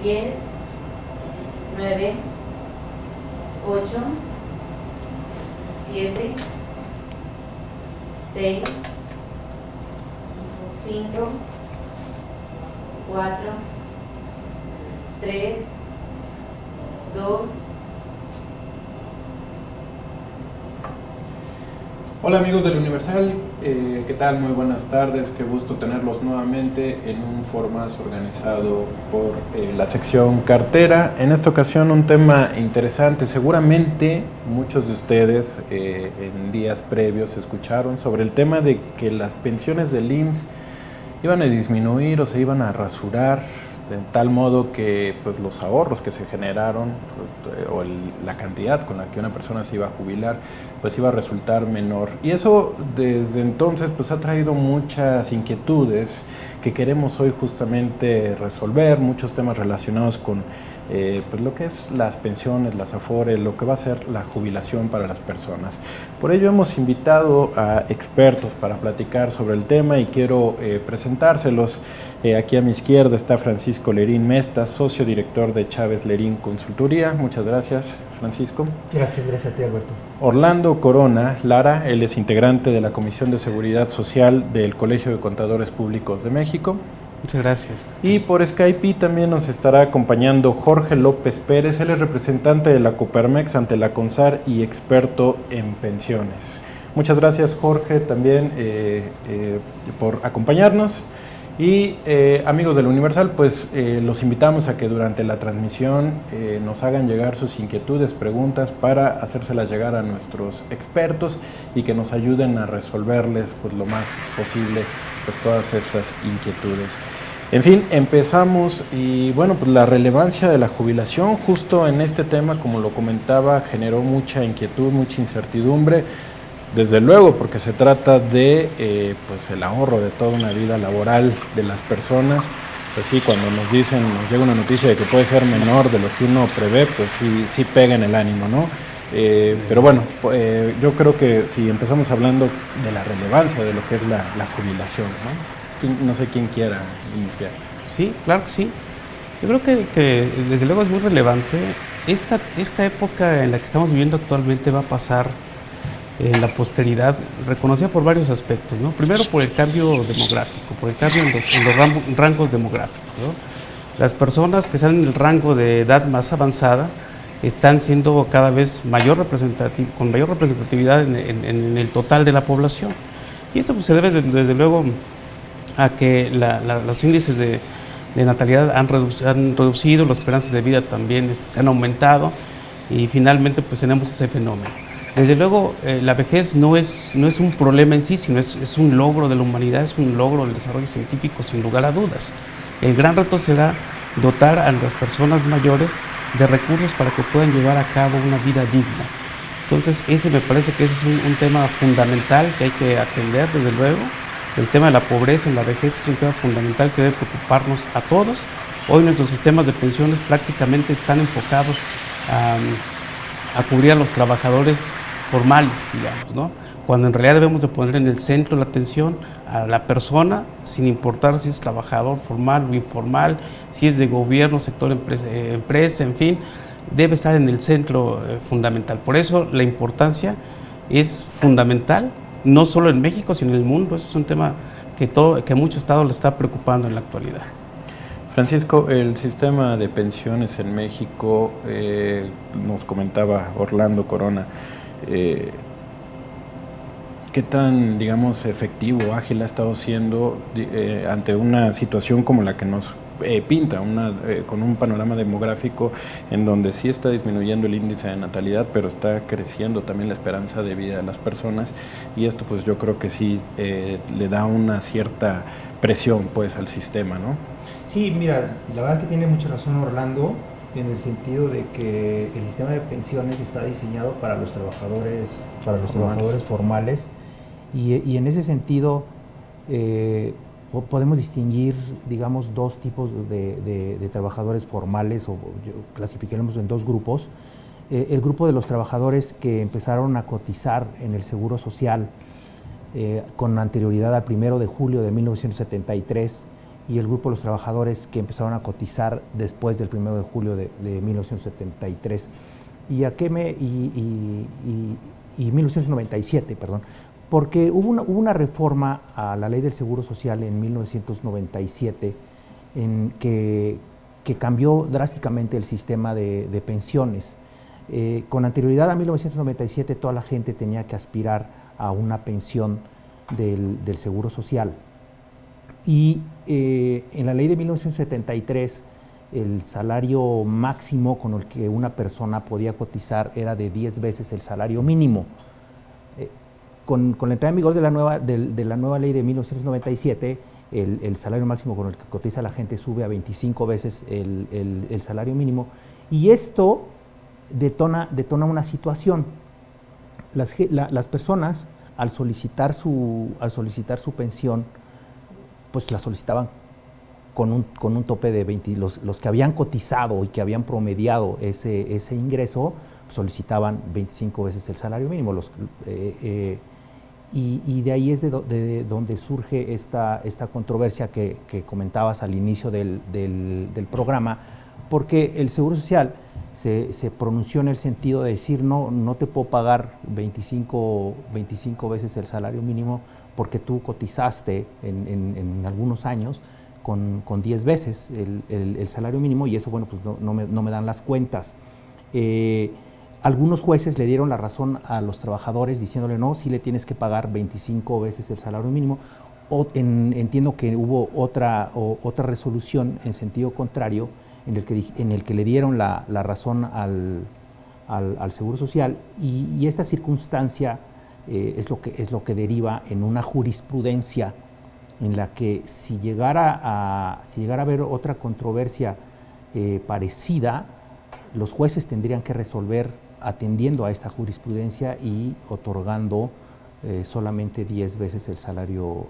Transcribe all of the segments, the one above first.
10, 9, 8, 7, 6, 5, 4, 3, 2. Hola amigos del Universal, ¿qué tal? Muy buenas tardes, qué gusto tenerlos nuevamente en un foro más organizado por la sección cartera. En esta ocasión un tema interesante, seguramente muchos de ustedes en días previos escucharon sobre el tema de que las pensiones del IMSS iban a disminuir o se iban a rasurar, de tal modo que pues, los ahorros que se generaron o la cantidad con la que una persona se iba a jubilar pues iba a resultar menor. Y eso desde entonces pues ha traído muchas inquietudes que queremos hoy justamente resolver, muchos temas relacionados con pues lo que es las pensiones, las afores, lo que va a ser la jubilación para las personas. Por ello hemos invitado a expertos para platicar sobre el tema y quiero presentárselos. Aquí a mi izquierda está Francisco Lerín Mestas, socio director de Chávez Lerín Consultoría. Muchas gracias, Francisco. Gracias a ti, Alberto. Orlando Corona Lara, él es integrante de la Comisión de Seguridad Social del Colegio de Contadores Públicos de México. Muchas gracias. Y por Skype también nos estará acompañando Jorge López Pérez, él es representante de la Coparmex ante la CONSAR y experto en pensiones. Muchas gracias, Jorge, también por acompañarnos. Y amigos del Universal, pues los invitamos a que durante la transmisión nos hagan llegar sus inquietudes, preguntas para hacérselas llegar a nuestros expertos y que nos ayuden a resolverles pues lo más posible pues todas estas inquietudes. En fin, empezamos y bueno, pues la relevancia de la jubilación justo en este tema, como lo comentaba, generó mucha inquietud, mucha incertidumbre. Desde luego, porque se trata de pues el ahorro de toda una vida laboral de las personas. Pues sí, cuando nos dicen, nos llega una noticia de que puede ser menor de lo que uno prevé, pues sí pega en el ánimo, ¿no? Pero bueno, yo creo que si empezamos hablando de la relevancia de lo que es la jubilación, ¿no? No sé quién quiera iniciar. Sí, claro que sí. Yo creo que desde luego es muy relevante. Esta época en la que estamos viviendo actualmente va a pasar en la posteridad, reconocida por varios aspectos, ¿no? Primero por el cambio demográfico, por el cambio en los rangos demográficos, ¿no? Las personas que están en el rango de edad más avanzada están siendo cada vez con mayor representatividad en el total de la población. Y esto pues, se debe desde luego a que los índices de natalidad han reducido, las esperanzas de vida también se han aumentado y finalmente pues tenemos ese fenómeno. Desde luego, la vejez no es un problema en sí, sino es un logro de la humanidad, es un logro del desarrollo científico, sin lugar a dudas. El gran reto será dotar a las personas mayores de recursos para que puedan llevar a cabo una vida digna. Entonces, ese me parece que ese es un tema fundamental que hay que atender, desde luego. El tema de la pobreza en la vejez es un tema fundamental que debe preocuparnos a todos. Hoy nuestros sistemas de pensiones prácticamente están enfocados a cubrir a los trabajadores formales, digamos, ¿no? Cuando en realidad debemos de poner en el centro la atención a la persona, sin importar si es trabajador formal o informal, si es de gobierno, sector empresa, en fin, debe estar en el centro fundamental. Por eso la importancia es fundamental, no solo en México, sino en el mundo. Ese es un tema que a muchos estados les está preocupando en la actualidad. Francisco, el sistema de pensiones en México, nos comentaba Orlando Corona, ¿qué tan, digamos, efectivo, ágil ha estado siendo ante una situación como la que nos pinta, con un panorama demográfico en donde sí está disminuyendo el índice de natalidad, pero está creciendo también la esperanza de vida de las personas, y esto pues yo creo que sí le da una cierta presión pues al sistema, ¿no? Sí, mira, la verdad es que tiene mucha razón Orlando, en el sentido de que el sistema de pensiones está diseñado para los trabajadores formales, y en ese sentido podemos distinguir, digamos, dos tipos de trabajadores formales, o clasificaremos en dos grupos. El grupo de los trabajadores que empezaron a cotizar en el Seguro Social con anterioridad al 1 de julio de 1973, y el grupo de los trabajadores que empezaron a cotizar después del 1 de julio de 1973. Y 1997, perdón, porque hubo una reforma a la Ley del Seguro Social en 1997 que cambió drásticamente el sistema de pensiones. Con anterioridad a 1997 toda la gente tenía que aspirar a una pensión del Seguro Social. Y en la ley de 1973 el salario máximo con el que una persona podía cotizar era de 10 veces el salario mínimo. Con la entrada en vigor de la nueva ley de 1997, el salario máximo con el que cotiza la gente sube a 25 veces el salario mínimo, y esto detona una situación. Las personas al solicitar su pensión, pues la solicitaban con un tope de 20, los que habían cotizado y que habían promediado ese ingreso, solicitaban 25 veces el salario mínimo. Y de ahí es de donde surge esta controversia que comentabas al inicio del programa, porque el Seguro Social se pronunció en el sentido de decir no te puedo pagar 25 veces el salario mínimo porque tú cotizaste en algunos años con 10 veces el salario mínimo, y eso, bueno, pues no me dan las cuentas. Algunos jueces le dieron la razón a los trabajadores diciéndole no, sí le tienes que pagar 25 veces el salario mínimo. Entiendo que hubo otra resolución en sentido contrario en el que le dieron la razón al Seguro Social, y esta circunstancia es lo que deriva en una jurisprudencia en la que si llegara a haber otra controversia parecida, los jueces tendrían que resolver atendiendo a esta jurisprudencia y otorgando solamente 10 veces el salario,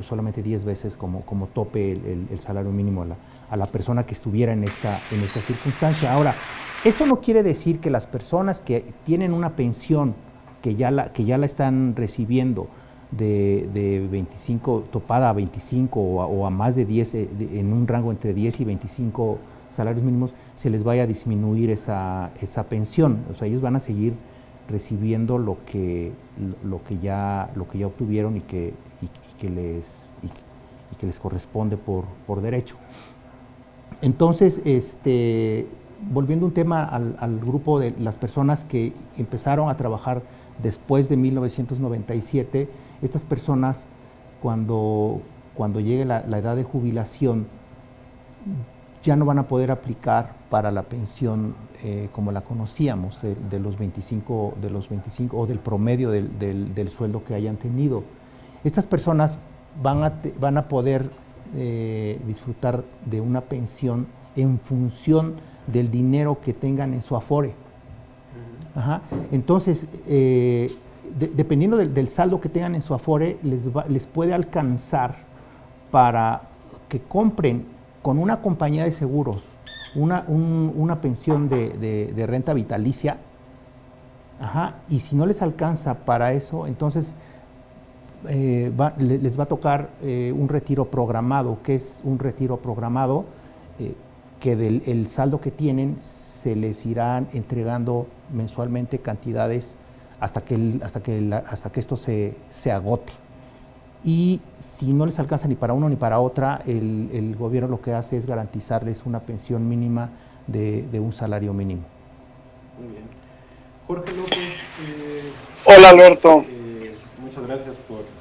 solamente 10 veces como tope el salario mínimo a la persona que estuviera en esta circunstancia. Ahora, eso no quiere decir que las personas que tienen una pensión que ya la están recibiendo de 25, topada a 25 o a más de 10, en un rango entre 10 y 25 salarios mínimos, se les vaya a disminuir esa pensión. O sea, ellos van a seguir recibiendo lo que ya obtuvieron y que les corresponde por derecho. Entonces, volviendo un tema al grupo de las personas que empezaron a trabajar después de 1997, estas personas, cuando llegue la edad de jubilación, ya no van a poder aplicar para la pensión como la conocíamos, de los 25 o del promedio del sueldo que hayan tenido. Estas personas van a poder disfrutar de una pensión en función del dinero que tengan en su Afore. Ajá. Entonces, dependiendo del saldo que tengan en su Afore, les puede alcanzar para que compren con una compañía de seguros una pensión de renta vitalicia. Ajá. Y si no les alcanza para eso, entonces les va a tocar un retiro programado. ¿Qué es un retiro programado? Que del saldo que tienen se les irán entregando mensualmente cantidades hasta que esto se agote. Y si no les alcanza ni para uno ni para otra, el gobierno lo que hace es garantizarles una pensión mínima de un salario mínimo. Muy bien. Jorge López. Hola, Alberto. Muchas gracias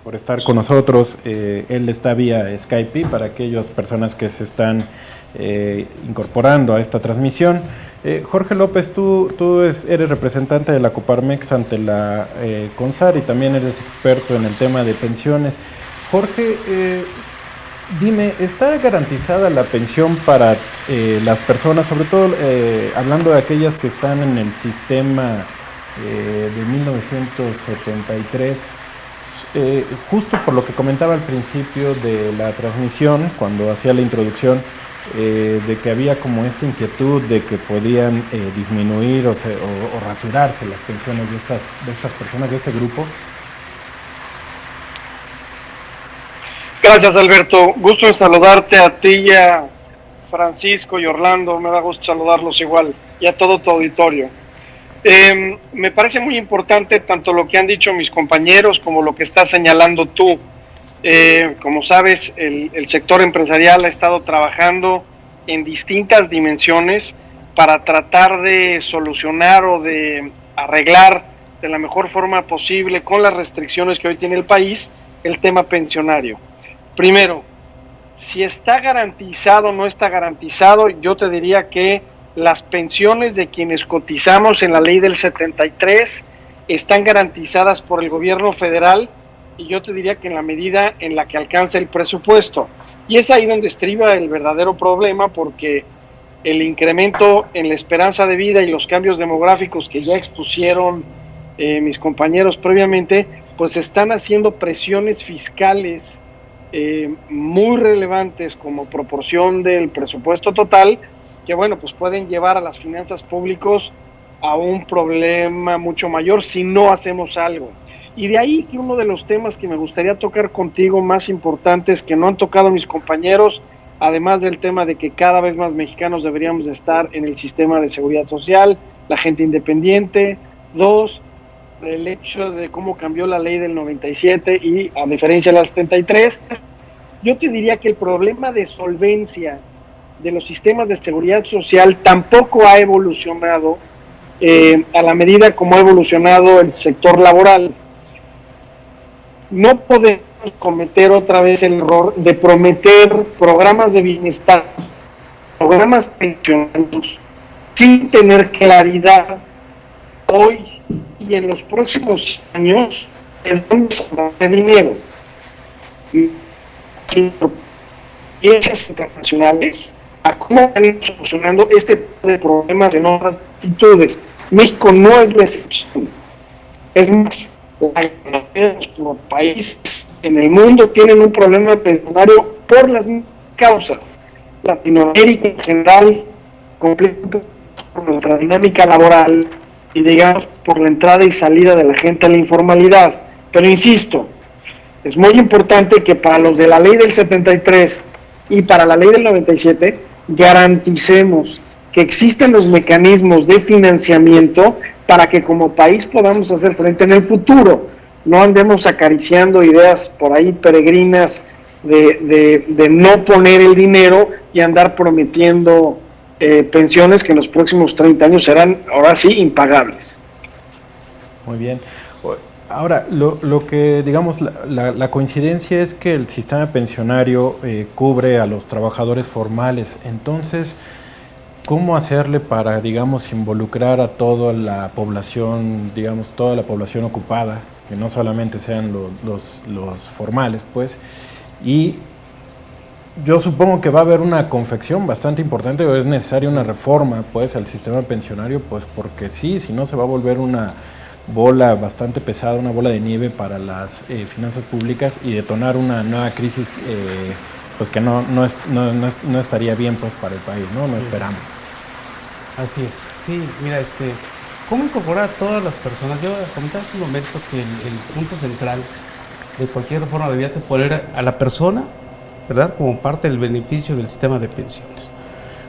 por estar con nosotros. Él está vía Skype para aquellas personas que se están incorporando a esta transmisión. Jorge López, tú eres representante de la Coparmex ante la CONSAR y también eres experto en el tema de pensiones. Jorge, dime, ¿está garantizada la pensión para las personas, sobre todo hablando de aquellas que están en el sistema de 1973? Justo por lo que comentaba al principio de la transmisión, cuando hacía la introducción, de que había como esta inquietud de que podían disminuir o rasurarse las pensiones de estas personas, de este grupo. Gracias, Alberto. Gusto en saludarte a ti y a Francisco y Orlando. Me da gusto saludarlos igual y a todo tu auditorio. Me parece muy importante tanto lo que han dicho mis compañeros como lo que estás señalando tú. Como sabes, el sector empresarial ha estado trabajando en distintas dimensiones para tratar de solucionar o de arreglar de la mejor forma posible, con las restricciones que hoy tiene el país, el tema pensionario. Primero, si está garantizado o no está garantizado, yo te diría que las pensiones de quienes cotizamos en la ley del 73 están garantizadas por el gobierno federal, y yo te diría que en la medida en la que alcanza el presupuesto. Y es ahí donde estriba el verdadero problema, porque el incremento en la esperanza de vida y los cambios demográficos que ya expusieron mis compañeros previamente, pues están haciendo presiones fiscales muy relevantes como proporción del presupuesto total, que bueno, pues pueden llevar a las finanzas públicas a un problema mucho mayor si no hacemos algo. Y de ahí que uno de los temas que me gustaría tocar contigo más importantes, que no han tocado mis compañeros, además del tema de que cada vez más mexicanos deberíamos estar en el sistema de seguridad social, la gente independiente. Dos, el hecho de cómo cambió la ley del 97 y a diferencia de la 73, yo te diría que el problema de solvencia de los sistemas de seguridad social tampoco ha evolucionado a la medida como ha evolucionado el sector laboral. No podemos cometer otra vez el error de prometer programas de bienestar, programas pensionarios, sin tener claridad hoy y en los próximos años en dónde se va a hacer dinero. Empresas internacionales a cómo están solucionando este tipo de problemas en otras latitudes. México no es la excepción. Es más, los países en el mundo tienen un problema pensionario por las mismas causas. Latinoamérica en general, completamente por nuestra dinámica laboral y digamos por la entrada y salida de la gente a la informalidad. Pero insisto, es muy importante que para los de la ley del 73 y para la ley del 97 garanticemos que existen los mecanismos de financiamiento para que como país podamos hacer frente en el futuro. No andemos acariciando ideas por ahí peregrinas de no poner el dinero y andar prometiendo pensiones que en los próximos 30 años serán ahora sí impagables. Muy bien. Ahora, lo que, digamos, la coincidencia es que el sistema pensionario cubre a los trabajadores formales. Entonces, ¿cómo hacerle para, digamos, involucrar a toda la población, digamos, toda la población ocupada, que no solamente sean los formales, pues? Y yo supongo que va a haber una confección bastante importante, o es necesaria una reforma, pues, al sistema pensionario, pues, porque sí, si no se va a volver una bola bastante pesada, una bola de nieve para las finanzas públicas y detonar una nueva crisis pues que no estaría bien, pues, para el país, ¿no? No esperamos. Así es, sí, mira, ¿cómo incorporar a todas las personas? Yo comentaba hace un momento que el punto central de cualquier reforma debía ser poner a la persona, ¿verdad?, como parte del beneficio del sistema de pensiones.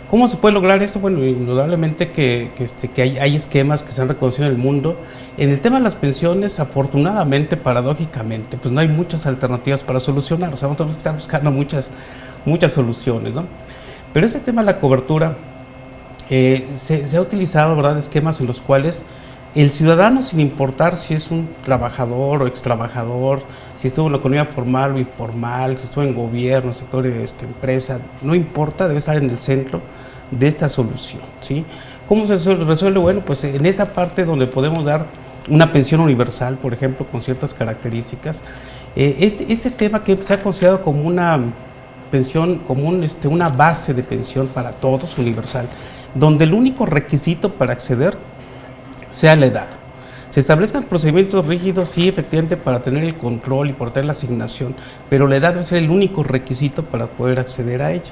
¿Cómo se puede lograr esto? Bueno, indudablemente que hay esquemas que se han reconocido en el mundo. En el tema de las pensiones, afortunadamente, paradójicamente, pues no hay muchas alternativas para solucionar. O sea, nosotros estamos buscando muchas soluciones, ¿no? Pero ese tema de la cobertura, se ha utilizado, ¿verdad?, esquemas en los cuales el ciudadano, sin importar si es un trabajador o extrabajador, si estuvo en la economía formal o informal, si estuvo en gobierno, sector empresa, no importa, debe estar en el centro de esta solución, ¿sí? ¿Cómo se resuelve? Bueno, pues en esta parte donde podemos dar una pensión universal, por ejemplo, con ciertas características, este tema que se ha considerado como una pensión, como una base de pensión para todos, universal, donde el único requisito para acceder sea la edad. Se establezcan procedimientos rígidos, sí, efectivamente, para tener el control y por tener la asignación, pero la edad debe ser el único requisito para poder acceder a ella.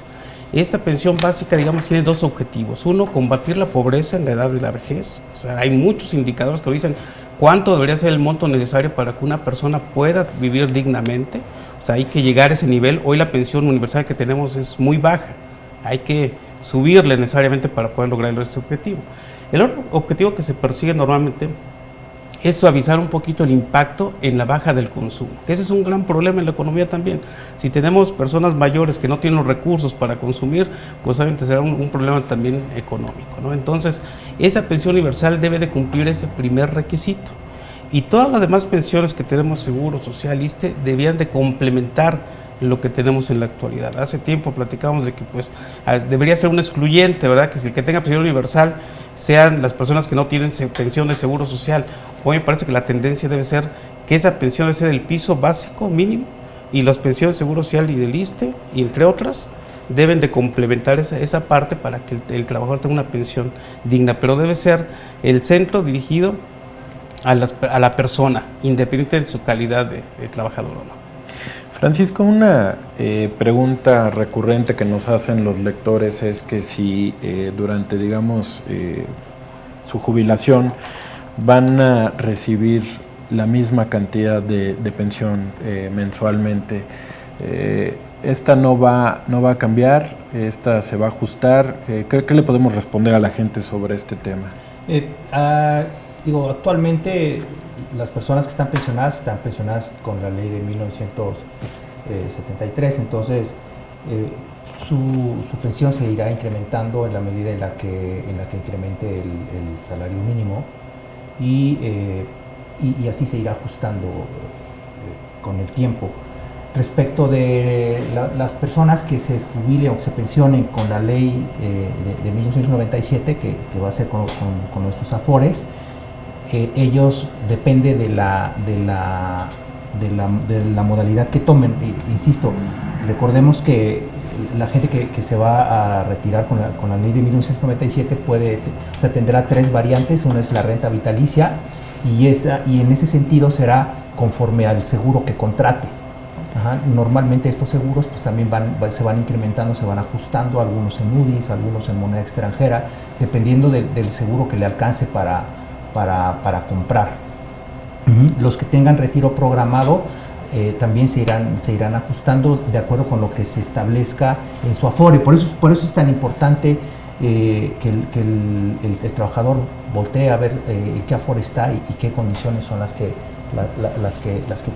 Esta pensión básica, digamos, tiene dos objetivos. Uno, combatir la pobreza en la edad de la vejez. O sea, hay muchos indicadores que lo dicen cuánto debería ser el monto necesario para que una persona pueda vivir dignamente. O sea, hay que llegar a ese nivel. Hoy la pensión universal que tenemos es muy baja, hay que subirle necesariamente para poder lograr ese objetivo. El otro objetivo que se persigue normalmente es suavizar un poquito el impacto en la baja del consumo, que ese es un gran problema en la economía también. Si tenemos personas mayores que no tienen los recursos para consumir, pues obviamente será un problema también económico, ¿no? Entonces, esa pensión universal debe de cumplir ese primer requisito. Y todas las demás pensiones que tenemos, Seguro Social, ISSSTE, debían de complementar lo que tenemos en la actualidad. Hace tiempo platicamos de que pues debería ser un excluyente, ¿verdad? Que si el que tenga pensión universal sean las personas que no tienen pensión de Seguro Social. Hoy me parece que la tendencia debe ser que esa pensión debe ser el piso básico mínimo, y las pensiones de Seguro Social y del ISSSTE, y entre otras, deben de complementar esa parte para que el trabajador tenga una pensión digna, pero debe ser el centro dirigido a la persona, independiente de su calidad de trabajador o no. Francisco, una pregunta recurrente que nos hacen los lectores es que si durante, digamos, su jubilación van a recibir la misma cantidad de pensión mensualmente. ¿Esta no va a cambiar? ¿Esta se va a ajustar? ¿Qué le podemos responder a la gente sobre este tema? Actualmente las personas que están pensionadas con la ley de 1973, entonces su pensión se irá incrementando en la medida en la que incremente el salario mínimo, y así se irá ajustando con el tiempo. Respecto de las personas que se jubilen o que se pensionen con la ley de 1997, que va a ser con sus afores, ellos depende de la modalidad que tomen. Insisto, recordemos que la gente que se va a retirar con la ley de 1997 tendrá tres variantes. Una es la renta vitalicia, y en ese sentido será conforme al seguro que contrate. Normalmente estos seguros pues también se van incrementando, se van ajustando, algunos en UDIs, algunos en moneda extranjera, dependiendo del seguro que le alcance para comprar. Los que tengan retiro programado también se irán ajustando de acuerdo con lo que se establezca en su afore. Por eso es tan importante que el trabajador voltee a ver qué afore está y qué condiciones son las que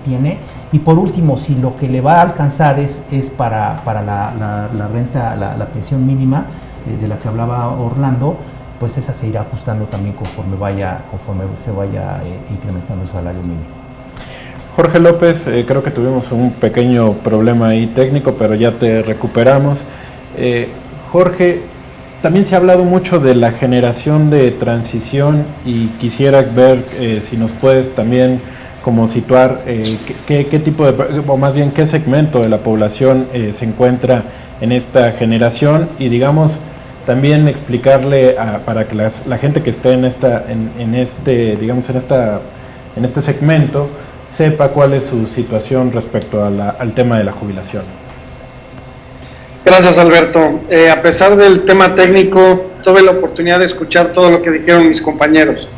tiene. Y por último, si lo que le va a alcanzar es para la renta, la pensión mínima de la que hablaba Orlando, pues esa se irá ajustando también conforme se vaya incrementando el salario mínimo. Jorge López, creo que tuvimos un pequeño problema ahí técnico, pero ya te recuperamos. Jorge, también se ha hablado mucho de la generación de transición, y quisiera ver si nos puedes también como situar qué tipo de, o más bien qué segmento de la población se encuentra en esta generación, y digamos también explicarle para que la gente que esté en este segmento sepa cuál es su situación respecto al tema de la jubilación. Gracias, Alberto. A pesar del tema técnico, tuve la oportunidad de escuchar todo lo que dijeron mis compañeros.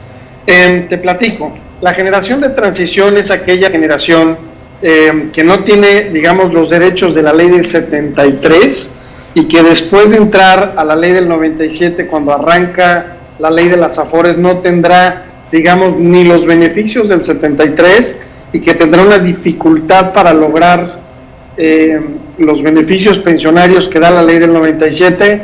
Te platico. La generación de transición es aquella generación que no tiene, digamos, los derechos de la ley del 73, y que después de entrar a la ley del 97, cuando arranca la ley de las afores, no tendrá, digamos, ni los beneficios del 73, y que tendrá una dificultad para lograr los beneficios pensionarios que da la ley del 97,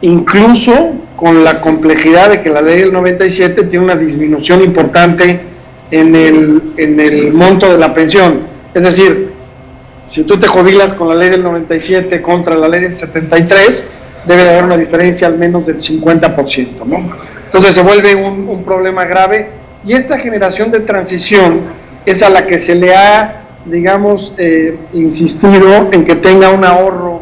incluso con la complejidad de que la ley del 97 tiene una disminución importante en el monto de la pensión. Es decir, si tú te jubilas con la ley del 97 contra la ley del 73, debe de haber una diferencia al menos del 50%, ¿no? Entonces se vuelve un problema grave, y esta generación de transición es a la que se le ha, digamos, insistido en que tenga un ahorro,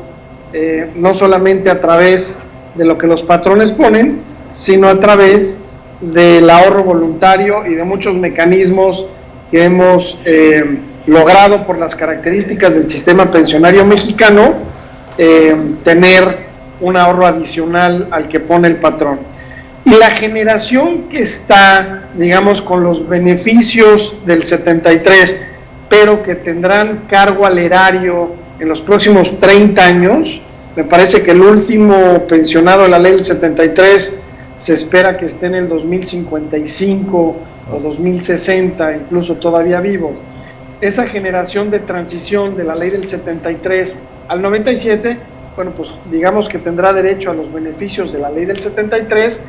no solamente a través de lo que los patrones ponen, sino a través del ahorro voluntario y de muchos mecanismos que hemos logrado por las características del sistema pensionario mexicano, tener un ahorro adicional al que pone el patrón. Y la generación que está, digamos, con los beneficios del 73, pero que tendrán cargo al erario en los próximos 30 años. Me parece que el último pensionado de la ley del 73 se espera que esté en el 2055 o 2060, incluso todavía vivo. Esa generación de transición de la ley del 73 al 97, bueno, pues digamos que tendrá derecho a los beneficios de la ley del 73,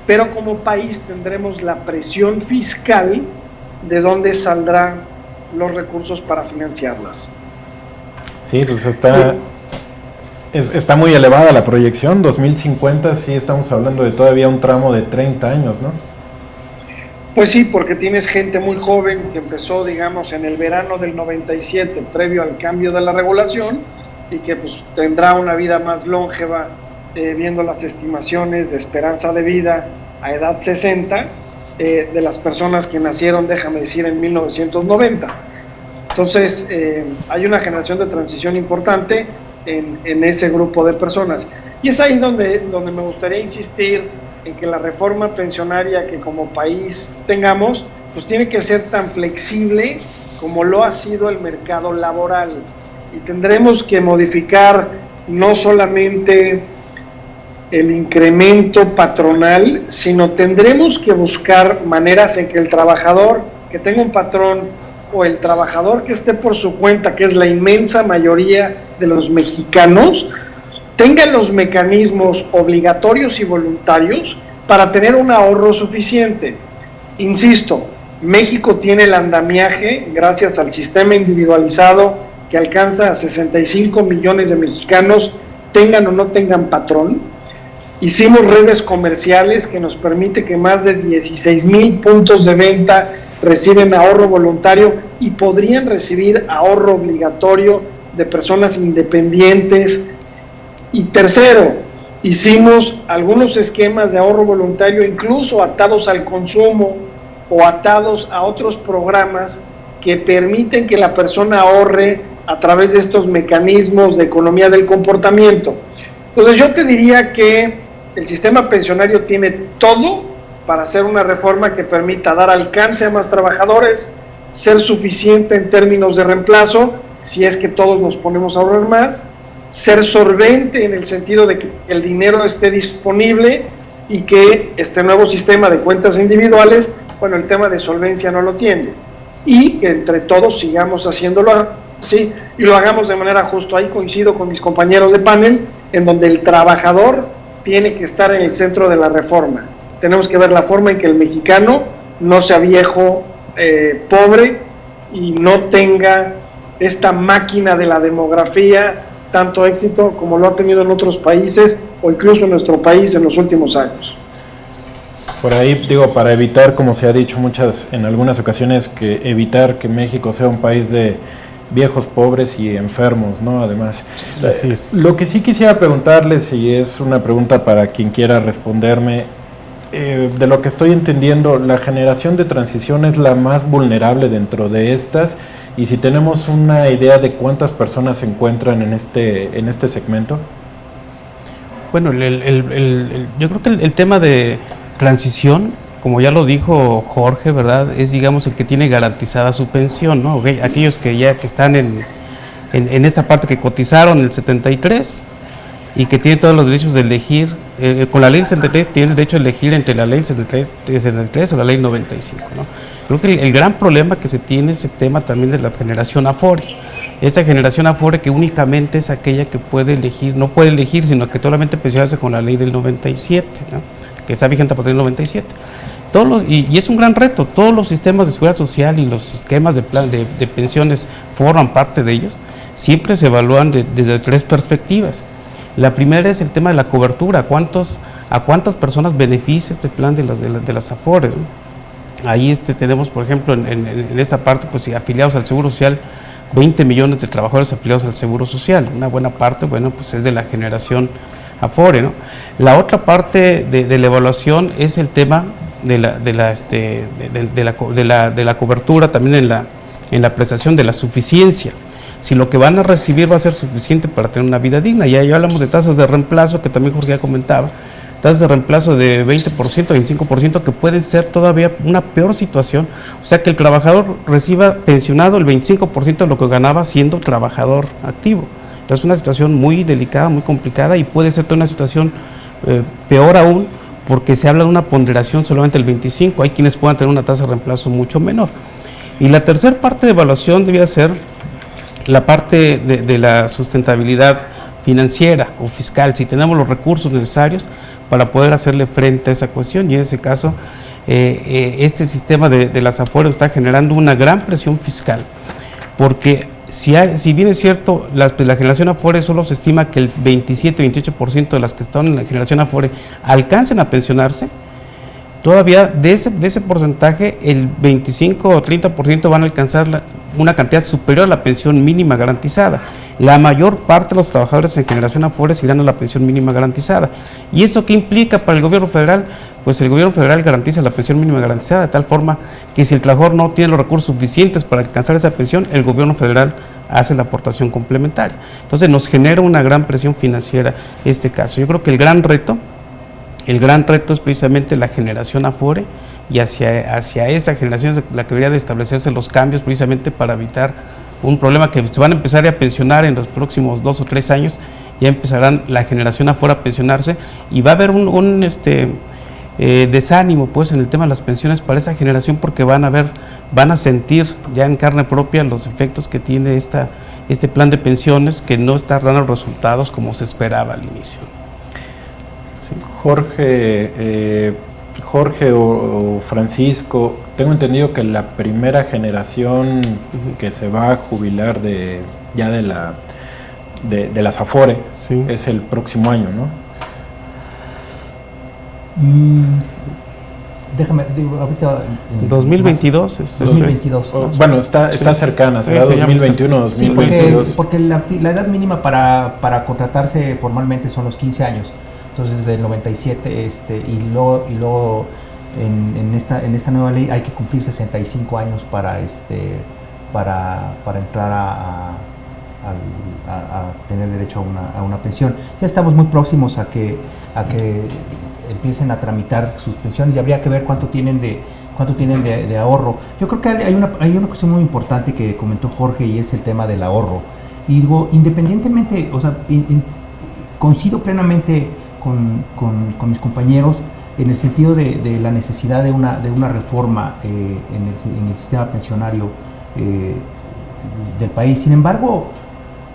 pero como país tendremos la presión fiscal de dónde saldrán los recursos para financiarlas. Sí, pues está muy elevada la proyección. 2050, sí estamos hablando de todavía un tramo de 30 años, ¿no? Pues sí, porque tienes gente muy joven que empezó, digamos, en el verano del 97, previo al cambio de la regulación, y que pues tendrá una vida más longeva, viendo las estimaciones de esperanza de vida a edad 60, de las personas que nacieron, déjame decir, en 1990. Entonces, hay una generación de transición importante en ese grupo de personas. Y es ahí donde me gustaría insistir en que la reforma pensionaria que como país tengamos, pues tiene que ser tan flexible como lo ha sido el mercado laboral. Y tendremos que modificar no solamente el incremento patronal, sino tendremos que buscar maneras en que el trabajador que tenga un patrón o el trabajador que esté por su cuenta, que es la inmensa mayoría de los mexicanos, tengan los mecanismos obligatorios y voluntarios para tener un ahorro suficiente. Insisto, México tiene el andamiaje, gracias al sistema individualizado que alcanza a 65 millones de mexicanos, tengan o no tengan patrón. Hicimos redes comerciales que nos permite que más de 16,000 puntos de venta reciben ahorro voluntario y podrían recibir ahorro obligatorio de personas independientes. Y tercero, hicimos algunos esquemas de ahorro voluntario incluso atados al consumo o atados a otros programas que permiten que la persona ahorre a través de estos mecanismos de economía del comportamiento. Entonces yo te diría que el sistema pensionario tiene todo para hacer una reforma que permita dar alcance a más trabajadores, ser suficiente en términos de reemplazo, si es que todos nos ponemos a ahorrar más, ser solvente en el sentido de que el dinero esté disponible y que este nuevo sistema de cuentas individuales, bueno, el tema de solvencia no lo tiene, y que entre todos sigamos haciéndolo así y lo hagamos de manera justa. Ahí coincido con mis compañeros de panel, en donde el trabajador tiene que estar en el centro de la reforma. Tenemos que ver la forma en que el mexicano no sea viejo, pobre, y no tenga esta máquina de la demografía tanto éxito como lo ha tenido en otros países o incluso en nuestro país en los últimos años. Por ahí, digo, para evitar, como se ha dicho en algunas ocasiones, que evitar que México sea un país de viejos pobres y enfermos, ¿no? Además, así es. Lo que sí quisiera preguntarles, y es una pregunta para quien quiera responderme, de lo que estoy entendiendo, la generación de transición es la más vulnerable dentro de estas, y si tenemos una idea de cuántas personas se encuentran en este segmento. Bueno, yo creo que el tema de transición, como ya lo dijo Jorge, ¿verdad? Es, digamos, el que tiene garantizada su pensión, ¿no? Okay. Aquellos que están en esta parte que cotizaron en el 73 y que tienen todos los derechos de elegir, con la ley 73 tienen derecho a elegir entre la ley 73 o la ley 95, ¿no? Creo que el gran problema que se tiene es el tema también de la generación Afore. Esa generación Afore que únicamente es aquella que puede elegir, no puede elegir, sino que solamente pensionarse con la ley del 97, ¿no? Que está vigente a partir del 97. Y es un gran reto. Todos los sistemas de seguridad social y los esquemas de pensiones forman parte de ellos. Siempre se evalúan desde tres perspectivas. La primera es el tema de la cobertura. ¿A cuántas personas beneficia este plan de las Afore, ¿no? Ahí tenemos, por ejemplo, en esta parte, pues afiliados al Seguro Social, 20 millones de trabajadores afiliados al Seguro Social. Una buena parte, bueno, pues es de la generación Afore, ¿no? La otra parte de la evaluación es el tema de la cobertura, también en la prestación de la suficiencia. Si lo que van a recibir va a ser suficiente para tener una vida digna. Ya hablamos de tasas de reemplazo, que también Jorge ya comentaba, tasas de reemplazo de 20%, 25%, que puede ser todavía una peor situación. O sea, que el trabajador reciba pensionado el 25% de lo que ganaba siendo trabajador activo. Entonces, es una situación muy delicada, muy complicada, y puede ser toda una situación peor aún, porque se habla de una ponderación solamente del 25%. Hay quienes puedan tener una tasa de reemplazo mucho menor. Y la tercera parte de evaluación debía ser la parte de la sustentabilidad financiera o fiscal, si tenemos los recursos necesarios para poder hacerle frente a esa cuestión. Y en ese caso, este sistema de las Afores está generando una gran presión fiscal, porque si bien es cierto, la generación Afore solo se estima que el 27-28% de las que están en la generación Afore alcancen a pensionarse, todavía de ese porcentaje, el 25 o 30% van a alcanzar una cantidad superior a la pensión mínima garantizada. La mayor parte de los trabajadores en generación Afore irán a la pensión mínima garantizada. ¿Y esto qué implica para el gobierno federal? Pues el gobierno federal garantiza la pensión mínima garantizada, de tal forma que si el trabajador no tiene los recursos suficientes para alcanzar esa pensión, el gobierno federal hace la aportación complementaria. Entonces nos genera una gran presión financiera este caso. Yo creo que el gran reto es precisamente la generación Afore, y hacia esa generación es la que debería de establecerse los cambios, precisamente para evitar un problema que se van a empezar a pensionar en los próximos 2 o 3 años. Ya empezarán la generación Afore a pensionarse, y va a haber un desánimo pues en el tema de las pensiones para esa generación, porque van a sentir ya en carne propia los efectos que tiene este plan de pensiones, que no está dando resultados como se esperaba al inicio. Sí. Jorge o Francisco, tengo entendido que la primera generación que se va a jubilar de las Afore, sí, es el próximo año, ¿no? Déjame, digo, ahorita... 2022. 2022. Bueno, está cercana, será 2021, 2022. Sí, porque la edad mínima para contratarse formalmente son los 15 años. Entonces, desde el 97, y luego en esta nueva ley hay que cumplir 65 años para entrar a tener derecho a una pensión. Ya estamos muy próximos a que empiecen a tramitar sus pensiones, y habría que ver cuánto tienen de ahorro. Yo creo que hay una cuestión muy importante que comentó Jorge, y es el tema del ahorro. Y digo, independientemente, o sea, coincido plenamente con mis compañeros en el sentido de la necesidad de una reforma en el sistema pensionario del país. Sin embargo,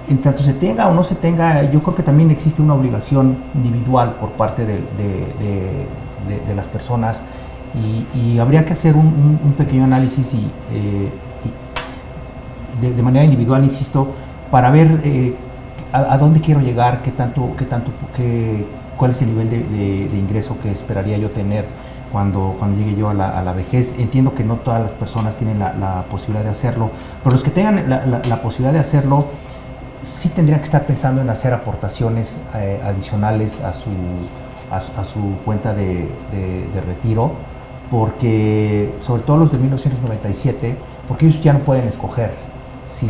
en tanto se tenga o no se tenga, yo creo que también existe una obligación individual por parte de las personas, y habría que hacer un pequeño análisis de manera individual, insisto, para ver a dónde quiero llegar, cuál es el nivel de ingreso que esperaría yo tener cuando llegue yo a la vejez. Entiendo que no todas las personas tienen la posibilidad de hacerlo, pero los que tengan la posibilidad de hacerlo, sí tendrían que estar pensando en hacer aportaciones adicionales a su cuenta de retiro, porque sobre todo los de 1997, porque ellos ya no pueden escoger si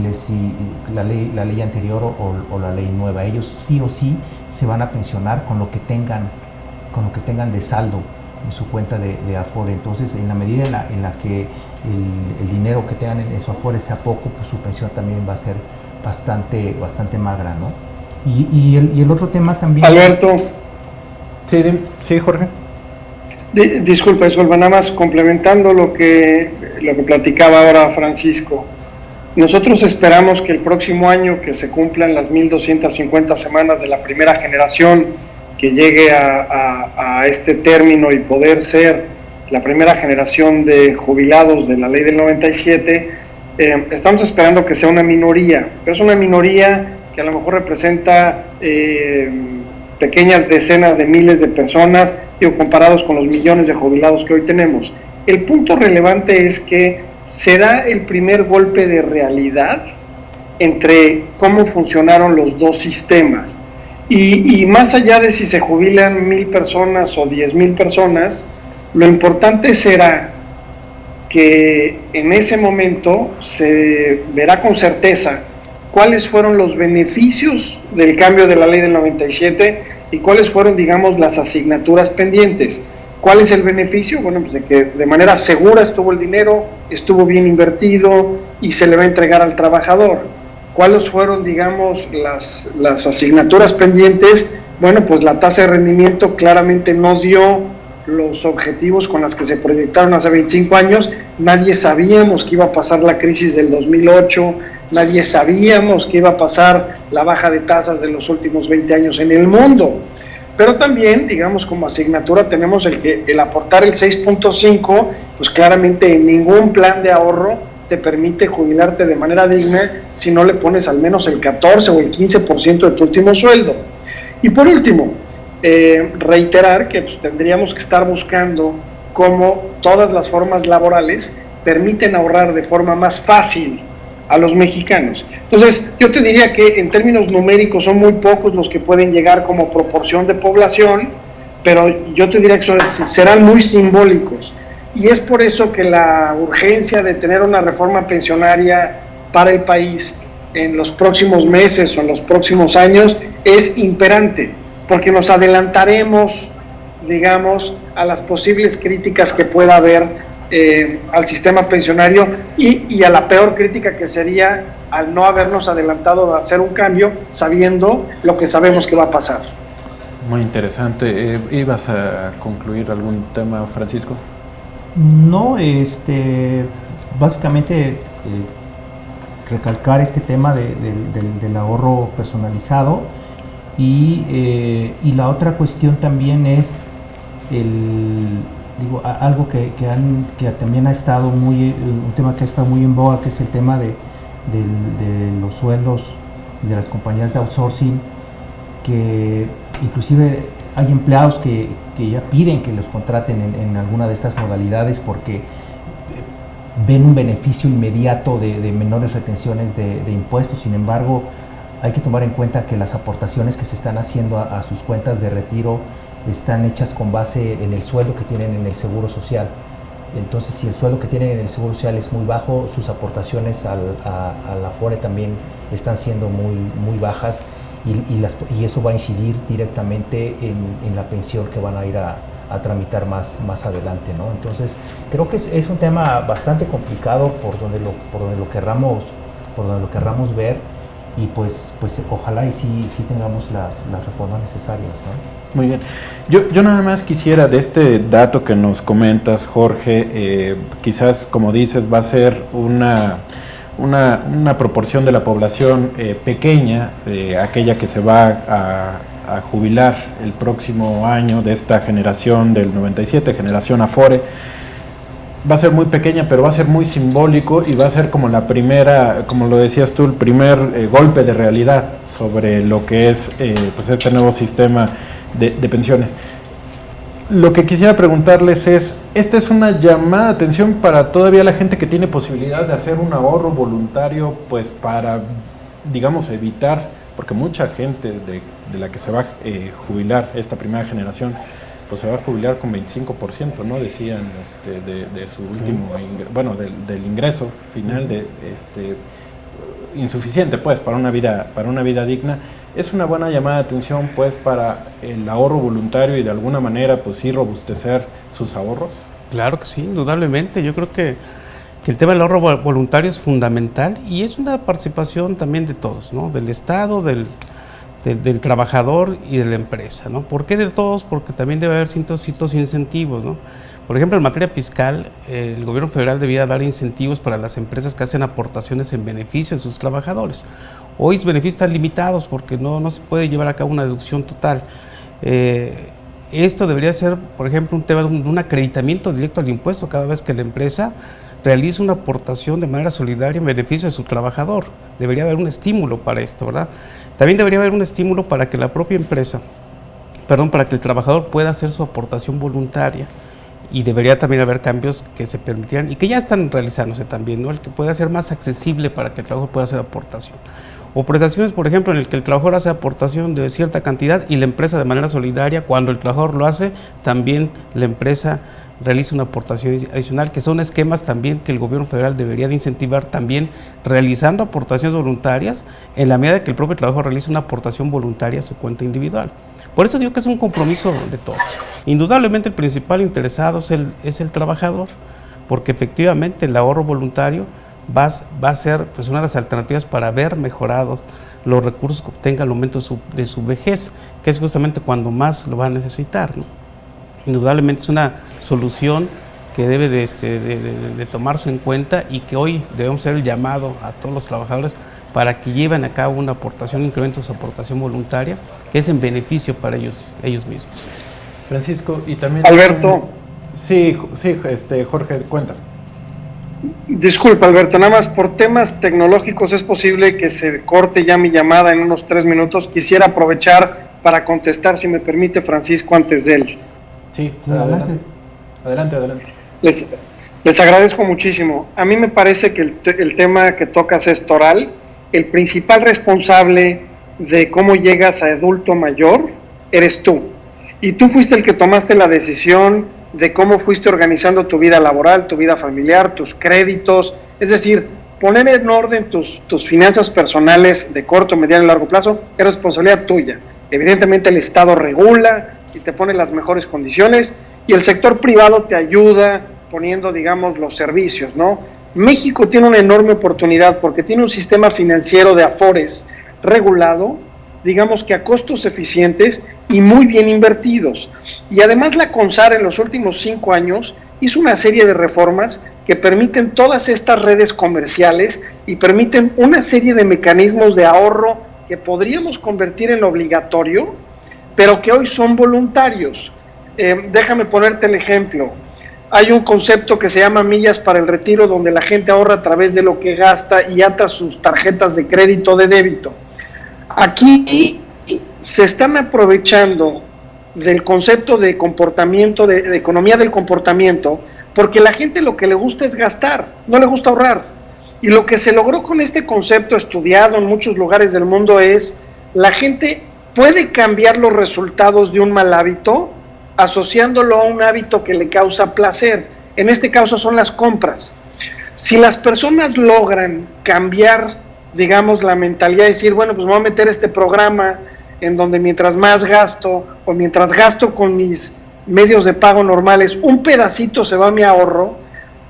la ley anterior o la ley nueva. Ellos sí o sí se van a pensionar con lo que tengan de saldo en su cuenta de Afore. Entonces, en la medida en la que el dinero que tengan en su Afore sea poco, pues su pensión también va a ser bastante magra, ¿no? Y el otro tema también... Alberto. Sí, Jorge. Disculpa, nada más complementando lo que platicaba ahora Francisco. Nosotros esperamos que el próximo año, que se cumplan las 1,250 semanas de la primera generación, que llegue a este término y poder ser la primera generación de jubilados de la ley del 97, estamos esperando que sea una minoría, pero es una minoría que a lo mejor representa pequeñas decenas de miles de personas, comparados con los millones de jubilados que hoy tenemos. El punto relevante es que se da el primer golpe de realidad entre cómo funcionaron los dos sistemas, y más allá de si se jubilan 1,000 personas o 10,000 personas, lo importante será que en ese momento se verá con certeza cuáles fueron los beneficios del cambio de la ley del 97 ¿Y cuáles fueron, digamos, las asignaturas pendientes? ¿Cuál es el beneficio? Bueno, pues de que de manera segura estuvo el dinero, estuvo bien invertido y se le va a entregar al trabajador. ¿Cuáles fueron, digamos, las asignaturas pendientes? Bueno, pues la tasa de rendimiento claramente no dio los objetivos con las que se proyectaron hace 25 años. Nadie sabíamos que iba a pasar la crisis del 2008, nadie sabíamos que iba a pasar la baja de tasas de los últimos 20 años en el mundo. Pero también, digamos, como asignatura tenemos el aportar el 6.5, pues claramente en ningún plan de ahorro te permite jubilarte de manera digna si no le pones al menos el 14 o el 15% de tu último sueldo. Y por último, reiterar que pues, tendríamos que estar buscando cómo todas las formas laborales permiten ahorrar de forma más fácil a los mexicanos. Entonces, yo te diría que en términos numéricos son muy pocos los que pueden llegar como proporción de población, pero yo te diría que serán muy simbólicos. Y es por eso que la urgencia de tener una reforma pensionaria para el país en los próximos meses o en los próximos años es imperante, porque nos adelantaremos, digamos, a las posibles críticas que pueda haber al sistema pensionario y a la peor crítica que sería al no habernos adelantado a hacer un cambio sabiendo lo que sabemos que va a pasar. Muy interesante. ¿Ibas a concluir algún tema, Francisco? No, básicamente recalcar este tema del ahorro personalizado y la otra cuestión también es algo que también ha estado un tema que ha estado muy en boga, que es el tema de los sueldos de las compañías de outsourcing, que inclusive hay empleados que ya piden que los contraten en alguna de estas modalidades porque ven un beneficio inmediato de menores retenciones de impuestos. Sin embargo, hay que tomar en cuenta que las aportaciones que se están haciendo a sus cuentas de retiro están hechas con base en el sueldo que tienen en el Seguro Social. Entonces, si el sueldo que tienen en el Seguro Social es muy bajo, sus aportaciones a la Afore también están siendo muy bajas y eso va a incidir directamente en la pensión que van a ir a tramitar más adelante, ¿no? Entonces, creo que es un tema bastante complicado por donde lo querramos ver, y pues ojalá y sí tengamos las reformas necesarias, ¿no? Muy bien. Yo nada más quisiera, de este dato que nos comentas, Jorge, quizás, como dices, va a ser una proporción de la población pequeña, aquella que se va a jubilar el próximo año de esta generación del 97, generación Afore. Va a ser muy pequeña, pero va a ser muy simbólico y va a ser como la primera, como lo decías tú, el primer golpe de realidad sobre lo que es pues este nuevo sistema de pensiones. Lo que quisiera preguntarles es, esta es una llamada de atención para todavía la gente que tiene posibilidad de hacer un ahorro voluntario, pues para, digamos, evitar, porque mucha gente de la que se va a jubilar esta primera generación, pues se va a jubilar con 25%, ¿no? Decían de su último, del ingreso final, insuficiente, pues, para una vida digna. Es una buena llamada de atención, pues, para el ahorro voluntario y de alguna manera, pues, sí robustecer sus ahorros. Claro que sí, indudablemente. Yo creo que el tema del ahorro voluntario es fundamental y es una participación también de todos, ¿no? Del Estado, del trabajador y de la empresa, ¿no? ¿Por qué de todos? Porque también debe haber ciertos incentivos, ¿no? Por ejemplo, en materia fiscal, el gobierno federal debía dar incentivos para las empresas que hacen aportaciones en beneficio de sus trabajadores. Hoy los beneficios están limitados porque no se puede llevar a cabo una deducción total. Esto debería ser, por ejemplo, un tema de un acreditamiento directo al impuesto cada vez que la empresa realiza una aportación de manera solidaria en beneficio de su trabajador. Debería haber un estímulo para esto, ¿verdad? También debería haber un estímulo para que la propia empresa, para que el trabajador pueda hacer su aportación voluntaria, y debería también haber cambios que se permitieran y que ya están realizándose también, ¿no? El que pueda ser más accesible para que el trabajador pueda hacer aportación. O prestaciones, por ejemplo, en el que el trabajador hace aportación de cierta cantidad y la empresa de manera solidaria, cuando el trabajador lo hace, también la empresa realiza una aportación adicional, que son esquemas también que el gobierno federal debería de incentivar también, realizando aportaciones voluntarias en la medida que el propio trabajador realiza una aportación voluntaria a su cuenta individual. Por eso digo que es un compromiso de todos. Indudablemente el principal interesado es el trabajador, porque efectivamente el ahorro voluntario va a ser pues, una de las alternativas para ver mejorados los recursos que obtenga al momento de su vejez, que es justamente cuando más lo va a necesitar, ¿no? Indudablemente es una solución que debe de tomarse en cuenta y que hoy debemos hacer el llamado a todos los trabajadores para que lleven a cabo una aportación, incremento de su aportación voluntaria, que es en beneficio para ellos mismos. Francisco, y también... Alberto. Sí, Jorge, cuéntame. Disculpa, Alberto, nada más por temas tecnológicos es posible que se corte ya mi llamada en unos 3 minutos. Quisiera aprovechar para contestar, si me permite, Francisco, antes de él. Sí, adelante. Adelante. Les agradezco muchísimo. A mí me parece que el tema que tocas es toral. El principal responsable de cómo llegas a adulto mayor eres tú. Y tú fuiste el que tomaste la decisión de cómo fuiste organizando tu vida laboral, tu vida familiar, tus créditos. Es decir, poner en orden tus finanzas personales de corto, mediano y largo plazo es responsabilidad tuya. Evidentemente el Estado regula y te pone las mejores condiciones, y el sector privado te ayuda poniendo, digamos, los servicios, ¿no? México tiene una enorme oportunidad porque tiene un sistema financiero de afores regulado, digamos que a costos eficientes y muy bien invertidos. Y además la CONSAR en los últimos 5 años hizo una serie de reformas que permiten todas estas redes comerciales y permiten una serie de mecanismos de ahorro que podríamos convertir en obligatorio, pero que hoy son voluntarios. Déjame ponerte el ejemplo. Hay un concepto que se llama millas para el retiro, donde la gente ahorra a través de lo que gasta y ata sus tarjetas de crédito o de débito. Aquí se están aprovechando del concepto de comportamiento, de economía del comportamiento, porque la gente lo que le gusta es gastar, no le gusta ahorrar. Y lo que se logró con este concepto estudiado en muchos lugares del mundo es, la gente puede cambiar los resultados de un mal hábito asociándolo a un hábito que le causa placer. En este caso son las compras. Si las personas logran cambiar, digamos, la mentalidad de decir, bueno, pues me voy a meter este programa en donde mientras más gasto o mientras gasto con mis medios de pago normales, un pedacito se va a mi ahorro,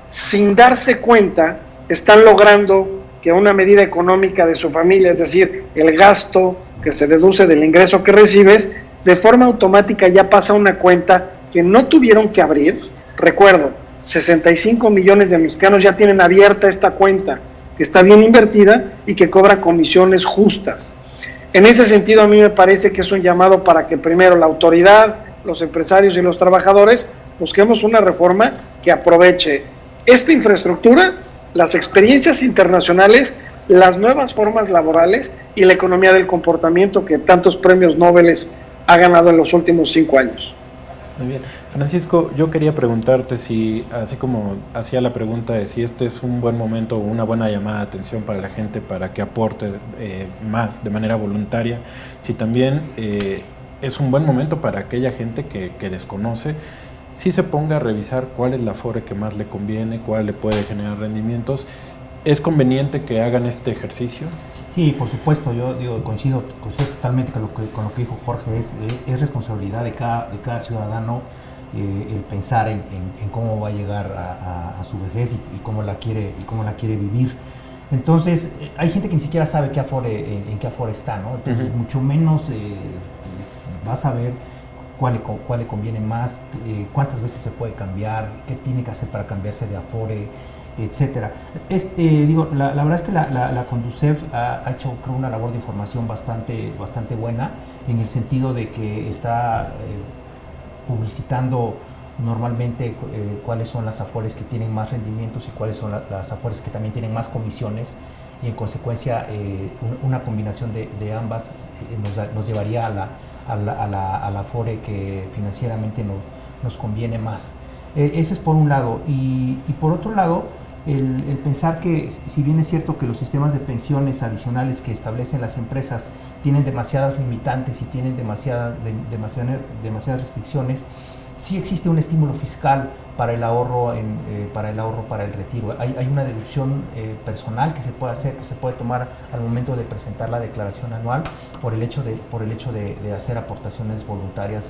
sin darse cuenta, están logrando que una medida económica de su familia, es decir, el gasto que se deduce del ingreso que recibes, de forma automática ya pasa a una cuenta que no tuvieron que abrir. Recuerdo, 65 millones de mexicanos ya tienen abierta esta cuenta, que está bien invertida y que cobra comisiones justas. En ese sentido, a mí me parece que es un llamado para que primero la autoridad, los empresarios y los trabajadores busquemos una reforma que aproveche esta infraestructura, las experiencias internacionales, las nuevas formas laborales y la economía del comportamiento que tantos premios Nobel ha ganado en los últimos 5 años. Muy bien. Francisco, yo quería preguntarte si, así como hacía la pregunta de si este es un buen momento o una buena llamada de atención para la gente para que aporte más de manera voluntaria, si también es un buen momento para aquella gente que desconoce, si se ponga a revisar cuál es la afore que más le conviene, cuál le puede generar rendimientos. ¿Es conveniente que hagan este ejercicio? Sí, por supuesto, yo coincido totalmente con lo que dijo Jorge. Es responsabilidad de cada ciudadano el pensar en cómo va a llegar a su vejez y cómo la quiere vivir. Entonces, hay gente que ni siquiera sabe en qué afore está, ¿no? Entonces, mucho menos va a saber cuál le conviene más, cuántas veces se puede cambiar, qué tiene que hacer para cambiarse de afore, etcétera. La verdad es que la Conducef ha hecho, creo, una labor de información bastante buena, en el sentido de que está publicitando normalmente cuáles son las afores que tienen más rendimientos y cuáles son las afores que también tienen más comisiones, y en consecuencia una combinación de ambas nos llevaría a la afore que financieramente nos conviene más. Eso es por un lado, y por otro lado, el pensar que, si bien es cierto que los sistemas de pensiones adicionales que establecen las empresas tienen demasiadas limitantes y tienen demasiadas restricciones, sí existe un estímulo fiscal para el ahorro para el retiro. Hay una deducción personal que se puede hacer, que se puede tomar al momento de presentar la declaración anual por el hecho de hacer aportaciones voluntarias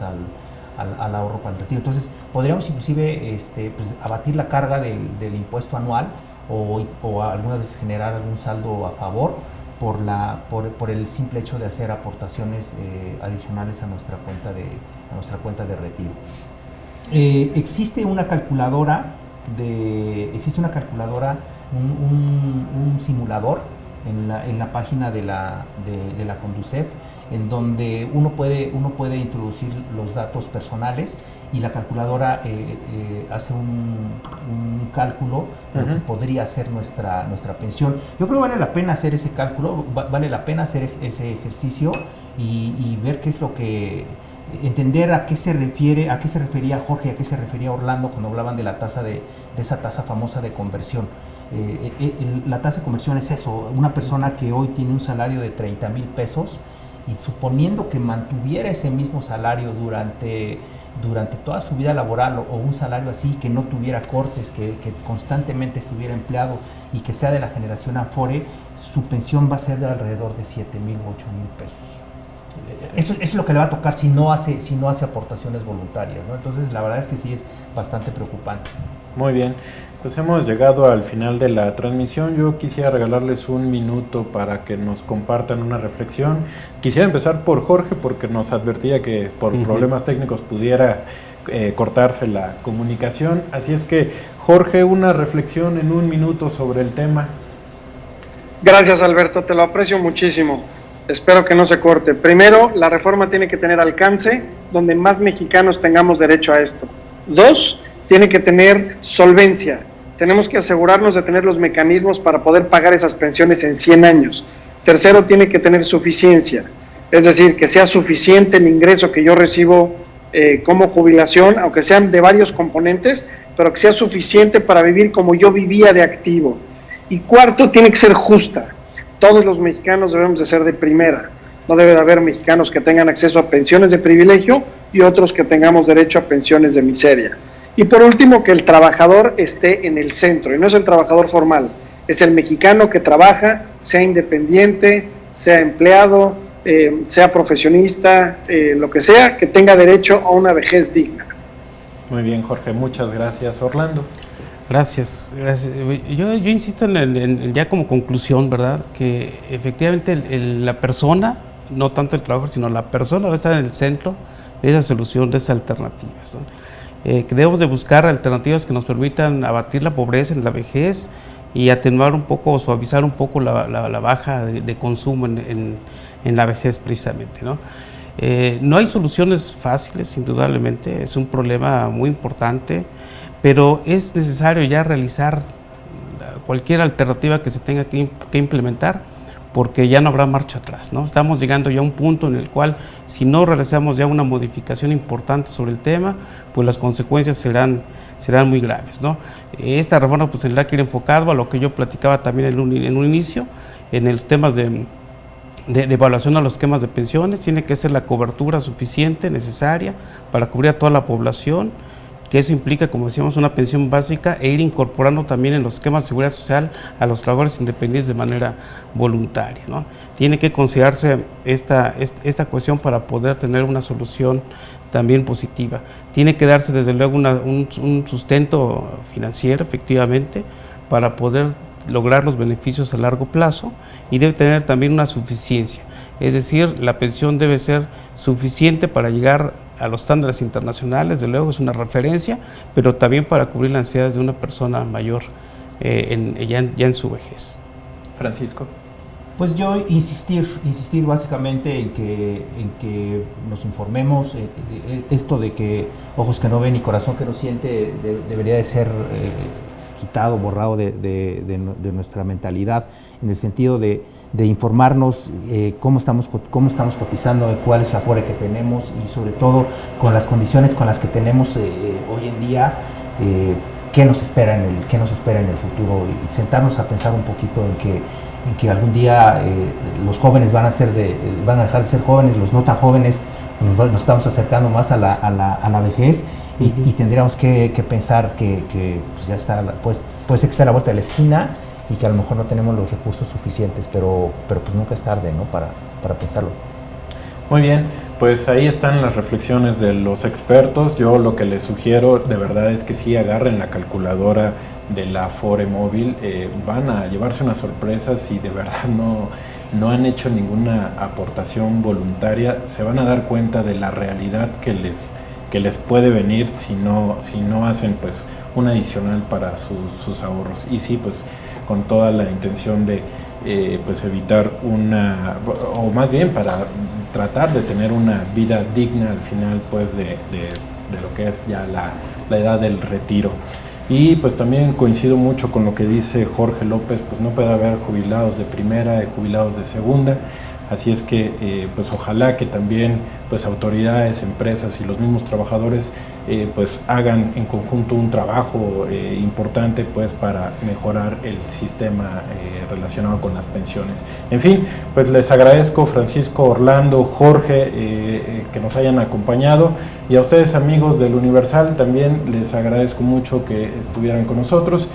al ahorro para el retiro. Entonces, podríamos inclusive pues, abatir la carga del impuesto anual o algunas veces generar algún saldo a favor por el simple hecho de hacer aportaciones adicionales a nuestra cuenta de retiro. Existe una calculadora, un simulador en la página de la Conducef, en donde uno puede introducir los datos personales y la calculadora hace un cálculo de lo que podría ser nuestra pensión. Yo creo que vale la pena hacer ese cálculo, vale la pena hacer ese ejercicio y ver qué es lo que... entender a qué se refería Jorge, a qué se refería Orlando cuando hablaban de la tasa de esa tasa famosa de conversión. La tasa de conversión es eso, una persona que hoy tiene un salario de 30,000 pesos y suponiendo que mantuviera ese mismo salario durante toda su vida laboral o un salario así, que no tuviera cortes, que constantemente estuviera empleado y que sea de la generación Afore, su pensión va a ser de alrededor de 7,000 o 8,000 pesos. Eso es lo que le va a tocar si no hace aportaciones voluntarias, ¿no? Entonces la verdad es que sí es bastante preocupante. Muy bien, pues hemos llegado al final de la transmisión. Yo quisiera regalarles un minuto para que nos compartan una reflexión. Quisiera empezar por Jorge porque nos advertía que por problemas técnicos pudiera cortarse la comunicación. Así es que Jorge, una reflexión en un minuto sobre el tema. Gracias, Alberto, te lo aprecio muchísimo. Espero que no se corte. Primero, la reforma tiene que tener alcance donde más mexicanos tengamos derecho a esto. 2, tiene que tener solvencia. Tenemos que asegurarnos de tener los mecanismos para poder pagar esas pensiones en 100 años. Tercero, tiene que tener suficiencia. Es decir, que sea suficiente el ingreso que yo recibo como jubilación, aunque sean de varios componentes, pero que sea suficiente para vivir como yo vivía de activo. Y cuarto, tiene que ser justa. Todos los mexicanos debemos de ser de primera. No debe de haber mexicanos que tengan acceso a pensiones de privilegio y otros que tengamos derecho a pensiones de miseria. Y por último, que el trabajador esté en el centro, y no es el trabajador formal, es el mexicano que trabaja, sea independiente, sea empleado, sea profesionista, lo que sea, que tenga derecho a una vejez digna. Muy bien, Jorge, muchas gracias. Orlando. Gracias. Yo insisto ya como conclusión, ¿verdad? Que efectivamente la persona, no tanto el trabajador, sino la persona va a estar en el centro de esa solución, de esas alternativas, ¿no? Que debemos de buscar alternativas que nos permitan abatir la pobreza en la vejez y atenuar un poco o suavizar un poco la baja de consumo en la vejez precisamente, ¿no? No hay soluciones fáciles, indudablemente, es un problema muy importante, pero es necesario ya realizar cualquier alternativa que se tenga que implementar, porque ya no habrá marcha atrás, ¿no? Estamos llegando ya a un punto en el cual, si no realizamos ya una modificación importante sobre el tema, pues las consecuencias serán muy graves, ¿no? Esta reforma pues tendrá que ir enfocado a lo que yo platicaba también en un inicio, en los temas de evaluación a los esquemas de pensiones. Tiene que ser la cobertura suficiente, necesaria, para cubrir a toda la población, que eso implica, como decíamos, una pensión básica e ir incorporando también en los esquemas de seguridad social a los trabajadores independientes de manera voluntaria, ¿no? Tiene que considerarse esta cuestión para poder tener una solución también positiva. Tiene que darse desde luego un sustento financiero, efectivamente, para poder lograr los beneficios a largo plazo, y debe tener también una suficiencia. Es decir, la pensión debe ser suficiente para llegar a los estándares internacionales, de luego es una referencia, pero también para cubrir las necesidades de una persona mayor ya en su vejez. Francisco. Pues yo insistir básicamente en que nos informemos, esto de que ojos que no ven y corazón que no siente debería de ser quitado, borrado de nuestra mentalidad, en el sentido de informarnos cómo estamos cotizando, cuál es la Afore que tenemos y sobre todo con las condiciones con las que tenemos hoy en día, qué nos espera en el futuro, y sentarnos a pensar un poquito en que algún día los jóvenes van a dejar de ser jóvenes, los no tan jóvenes nos estamos acercando más a la vejez, y tendríamos que pensar que pues ya está, pues puede ser que esté a la vuelta de la esquina y que a lo mejor no tenemos los recursos suficientes, pero pues nunca es tarde, ¿no? Para pensarlo. Muy bien, pues ahí están las reflexiones de los expertos. Yo lo que les sugiero de verdad es que sí agarren la calculadora de la Afore Móvil. Van a llevarse una sorpresa si de verdad no han hecho ninguna aportación voluntaria. Se van a dar cuenta de la realidad que les puede venir si no hacen pues un adicional para sus ahorros. Y sí, pues con toda la intención de pues evitar o más bien para tratar de tener una vida digna al final pues de lo que es ya la edad del retiro. Y pues también coincido mucho con lo que dice Jorge López, pues no puede haber jubilados de primera y jubilados de segunda, así es que pues ojalá que también pues autoridades, empresas y los mismos trabajadores pues hagan en conjunto un trabajo importante pues para mejorar el sistema relacionado con las pensiones. En fin, pues les agradezco Francisco, Orlando, Jorge que nos hayan acompañado, y a ustedes amigos del Universal también les agradezco mucho que estuvieran con nosotros.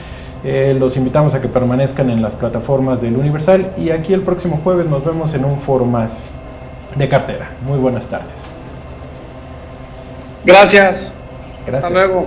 Los invitamos a que permanezcan en las plataformas del Universal, y aquí el próximo jueves nos vemos en un foro más de cartera. Muy buenas tardes. Gracias. Gracias. Hasta luego.